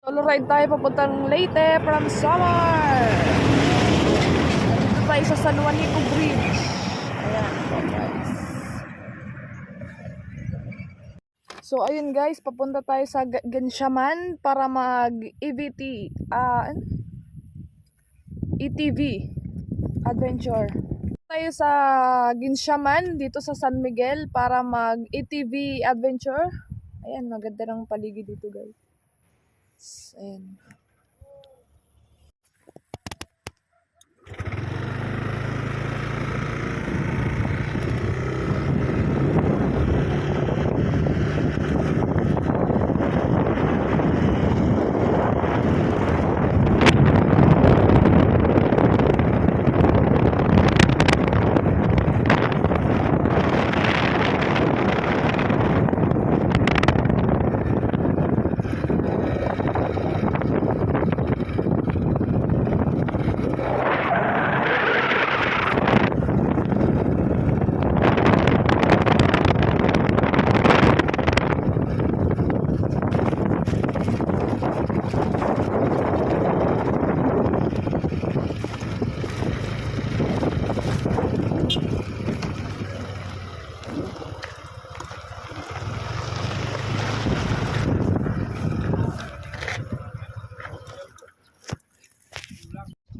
Solo ride tayo papuntang Leyte from Samar. Dito tayo sa San Juanico Bridge. Ayan po guys. So ayun guys, papunta tayo sa Gansiaman para mag EVT ETV adventure. Tayo sa Gansiaman dito sa San Miguel para mag ETV adventure. Ayan, maganda ng paligid dito guys. Ayan.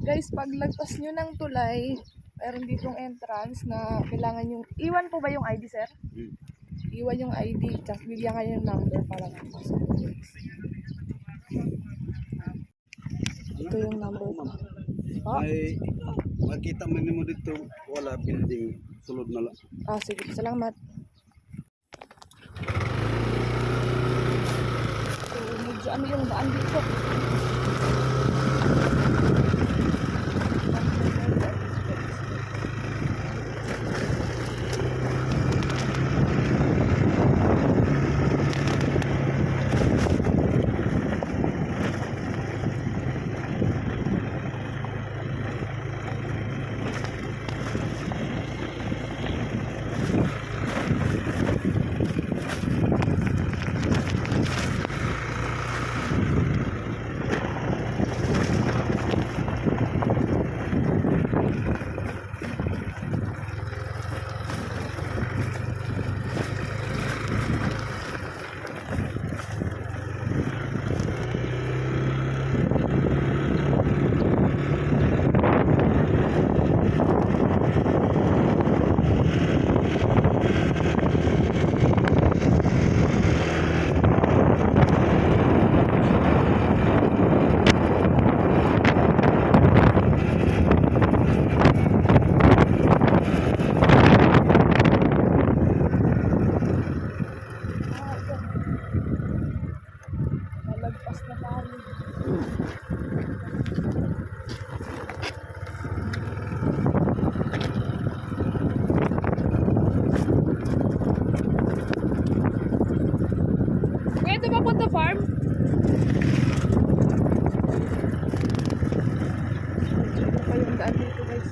Guys, paglagpas nyo ng tulay, meron ditong entrance na kailangan yung... Iwan po ba yung ID, sir? Iwan yung ID, tapos bigyan kayo ng number para magpasok. Ito yung number ko. Oh? Ay, makita man mo dito, wala building, sulod na lang. Sige, salamat. So, medyo ano yung daan dito. Nalagpas na tayo. Ito ba punta farm? Ito pa yung daan dito guys.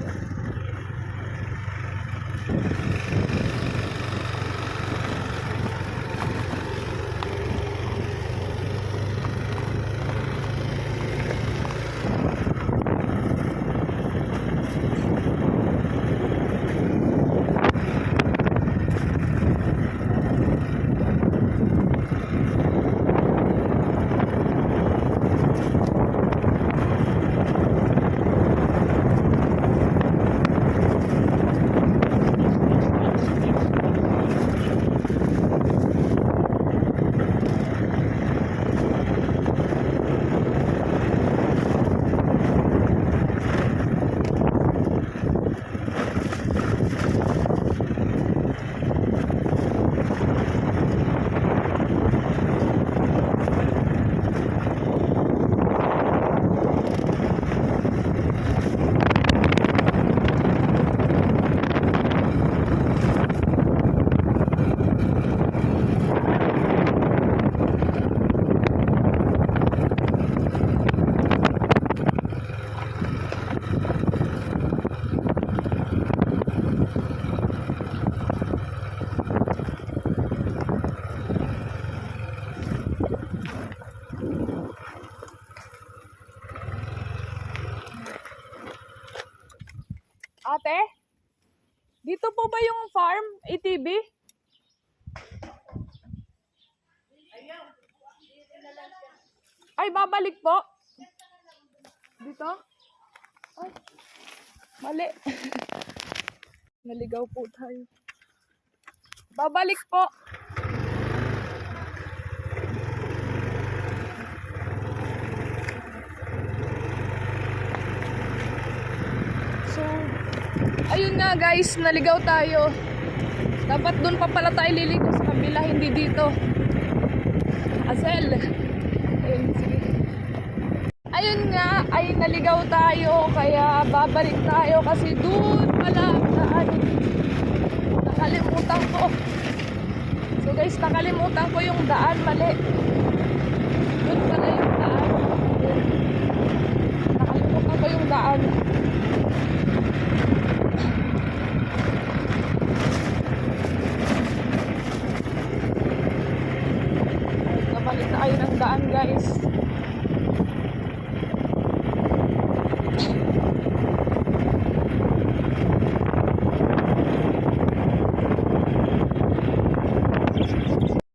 Ate? Dito po ba yung farm? ATV? Ay, babalik po. Dito? Ay, mali. Naligaw po tayo. Babalik po. So, ayun nga guys, naligaw tayo. Dapat doon pa pala tayo liligaw sa kabila, hindi dito. Azel. Ayun, sige. Ayun nga, ay naligaw tayo, kaya babalik tayo kasi doon pala nakalimutan ko. So guys, nakalimutan ko yung daan, mali. Doon pala yung daan. Nakalimutan ko yung daan. Nabalik tayo ng daan guys.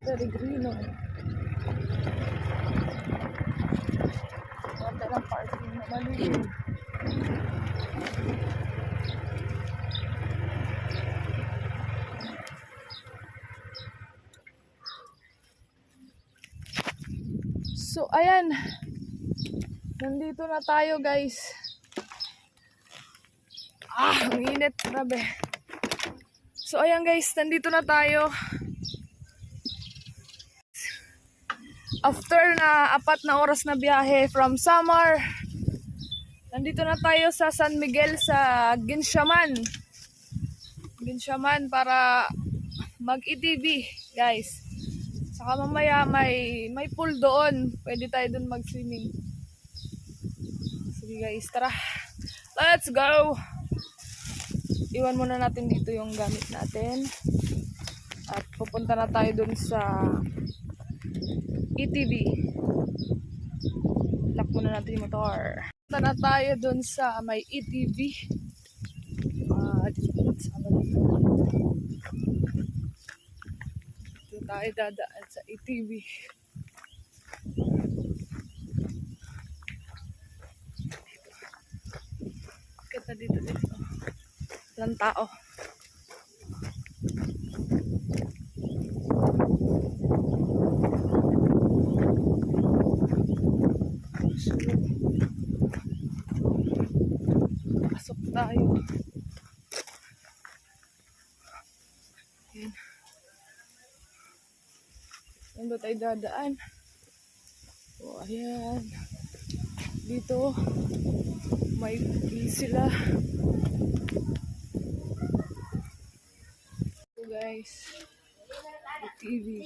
Peregrino. Ganda ng parking na maliit. So, ayan. Nandito na tayo, guys. Ang init. Grabe. So, ayan, guys. Nandito na tayo. After na 4 na oras na biyahe from Samar, nandito na tayo sa San Miguel sa Ginsiaman. Ginsiaman para mag-ATV, guys. Saka mamaya may pool doon. Pwede tayo doon mag-swimming. Sige guys, tara. Let's go! Iwan muna natin dito yung gamit natin. At pupunta na tayo doon sa ATV. Lock muna natin yung motor. Punta na tayo doon sa may ATV. Dito tayo dadaan sa ATV. Kita dito. Walang tao. Pasok tayo. Ayan. Saan ba tayo dadaan? O, ayan. Dito, may sila. So guys, TV.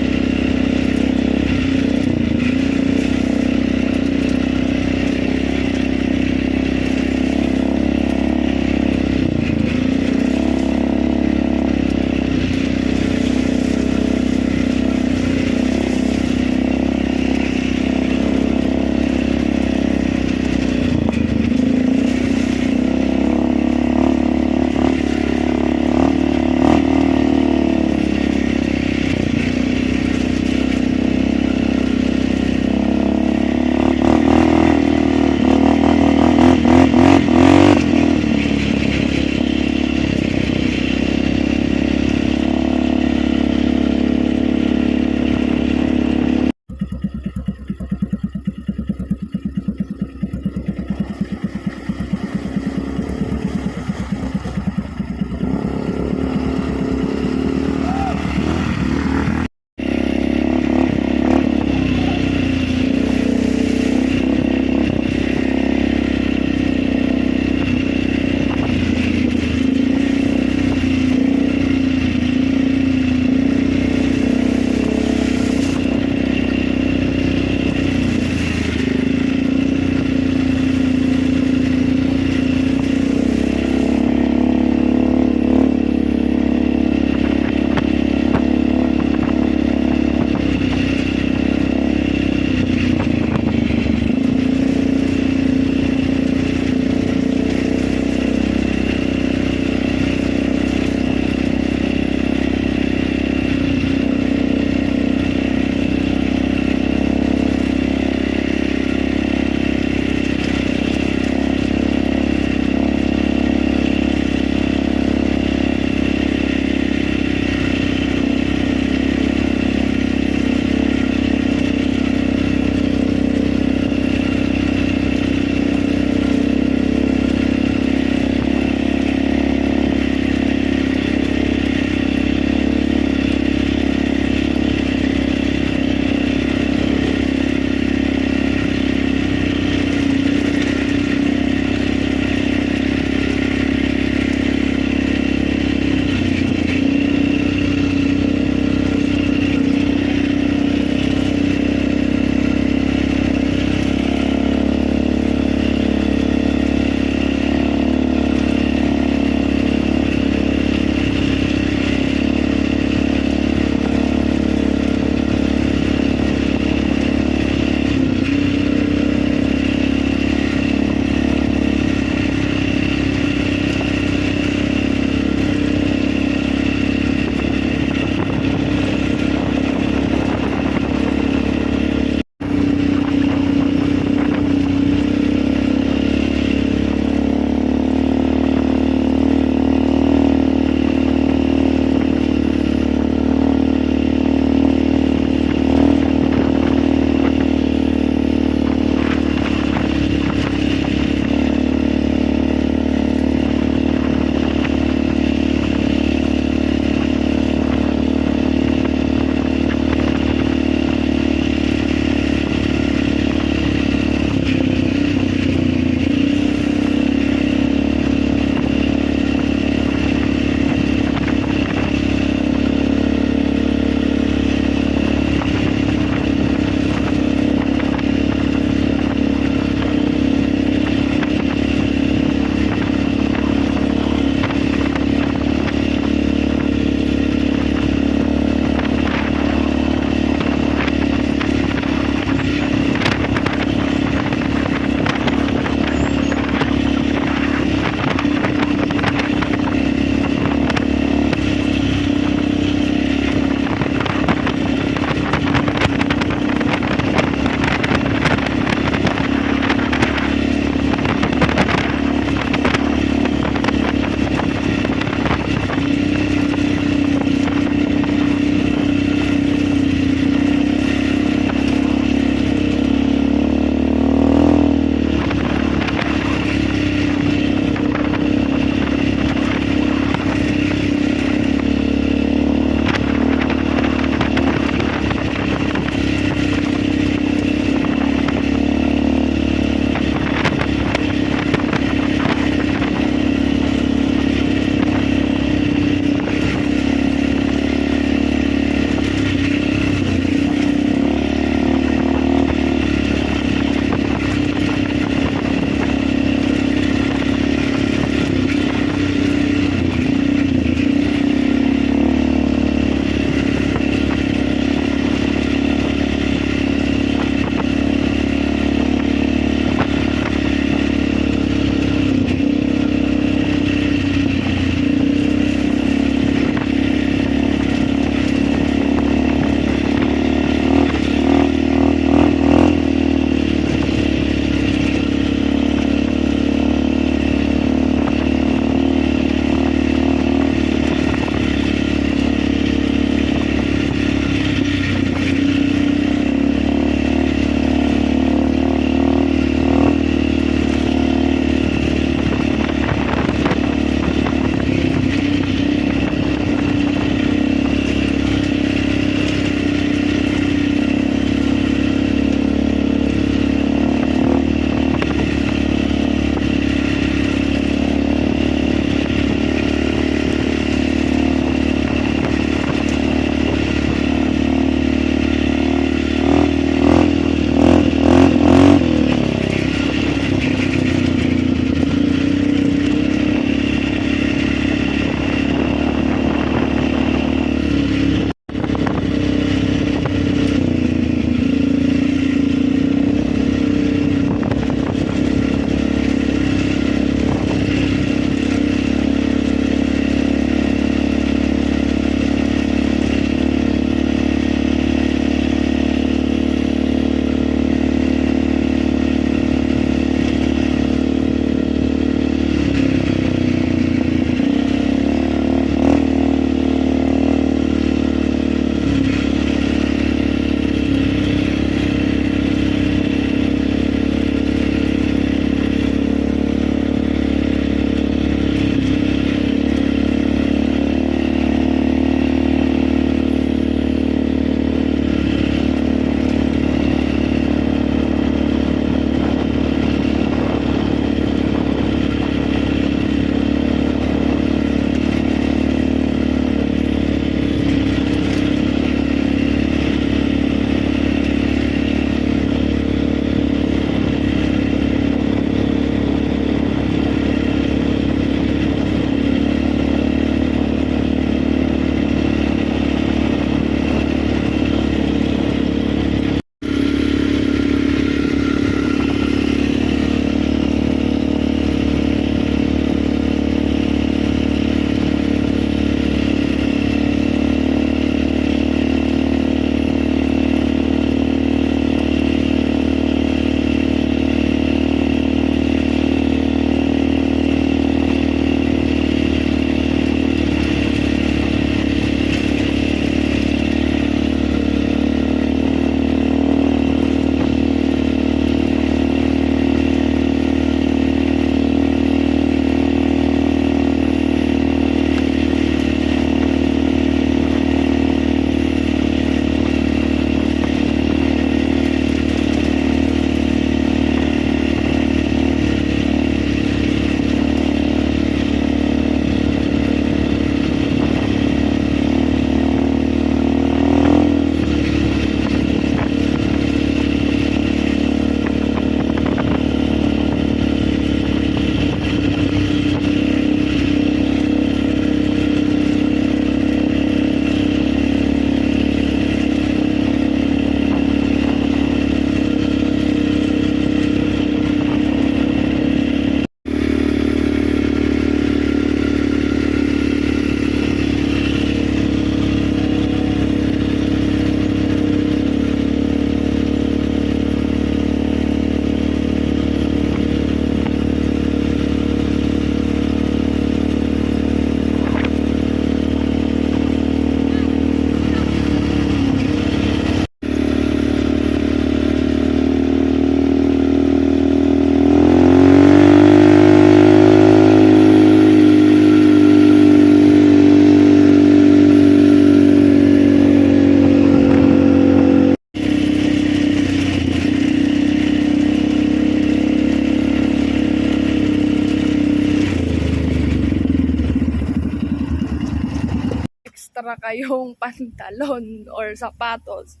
extra kayong pantalon or sapatos.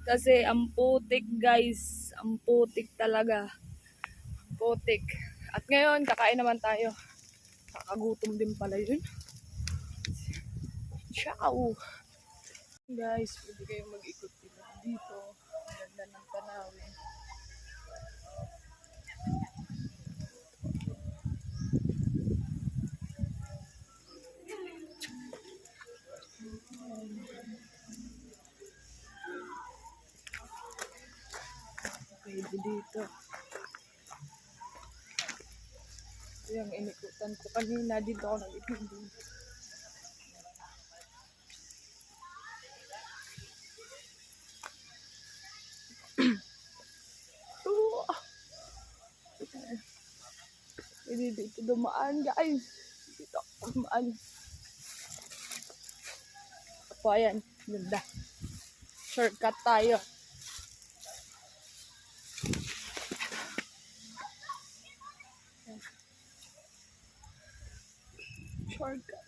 Kasi ang putik guys, ang putik talaga. Putik. At ngayon, kakain naman tayo. Kakagutom din pala yun. Ciao! Guys, pwede kayong mag-ikot dito. Ang ganda ng tanawin. Pwede dito. Ito yung inikutan ko kanina. Dito ako nag-ikot. Pwede dito dumaan guys. Dito ako dumaan. Ako ayan. Ganda. Shortcut tayo. Shortcut.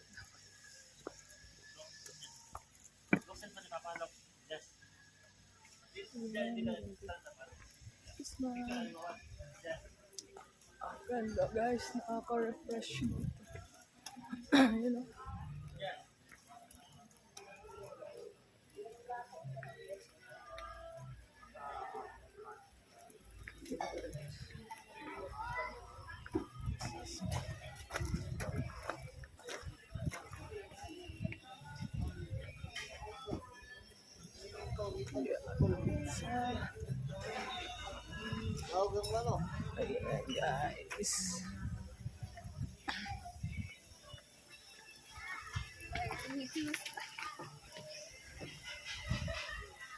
Ang ganda guys, nakaka-refresh dito. Yun o. Ayan guys.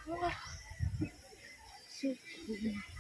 Wow. So cool.